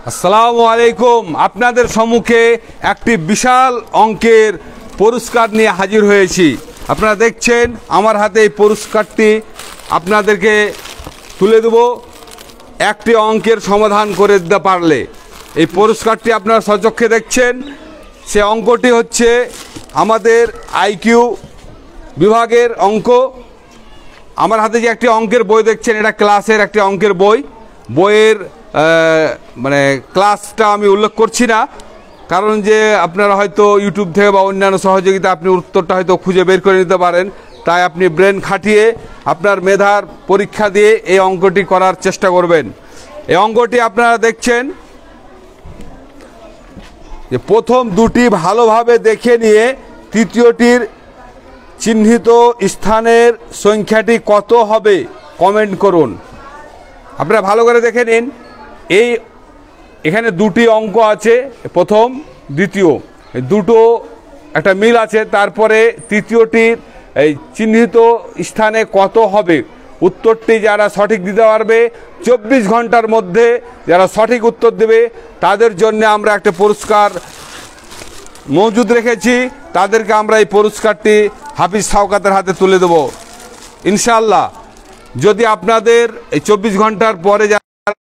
আসসালামু আলাইকুম। আপনাদের সম্মুখে একটি বিশাল অঙ্কের পুরস্কার নিয়ে হাজির হয়েছি। আপনারা দেখছেন আমার হাতে এই পুরস্কারটি আপনাদেরকে তুলে দেব। একটি অঙ্কের সমাধান করে দিতে পারলে এই পুরস্কারটি আপনারা সচক্ষে দেখছেন। সে অঙ্কটি হচ্ছে আমাদের আইকিউ বিভাগের অঙ্ক। আমার হাতে যে একটি অঙ্কের বই দেখছেন, এটা ক্লাসের একটি অঙ্কের বই। বইয়ের মানে ক্লাসটা আমি উল্লেখ করছি না, কারণ যে আপনারা হয়তো ইউটিউব থেকে বা অন্যান্য সহযোগিতা আপনি উত্তরটা হয়তো খুঁজে বের করে নিতে পারেন। তাই আপনি ব্রেন খাটিয়ে আপনার মেধার পরীক্ষা দিয়ে এই অঙ্কটি করার চেষ্টা করবেন। এই অঙ্কটি আপনারা দেখছেন যে প্রথম দুটি ভালোভাবে দেখে নিয়ে তৃতীয়টির চিহ্নিত স্থানের সংখ্যাটি কত হবে কমেন্ট করুন। আপনারা ভালো করে দেখে নিন। এখানে দুটি অঙ্ক আছে, প্রথম দ্বিতীয়, দুটো একটা মিল আছে। তারপরে তৃতীয়টির এই চিহ্নিত স্থানে কত হবে, উত্তরটি যারা সঠিক দিতে পারবে 24 ঘন্টার মধ্যে যারা সঠিক উত্তর দেবে তাদের জন্য আমরা একটা পুরস্কার মজুদ রেখেছি। তাদেরকে আমরা এই পুরস্কারটি হাফিজ শওকতের হাতে তুলে দেব ইনশাআল্লাহ। যদি আপনাদের এই 24 ঘন্টার পরে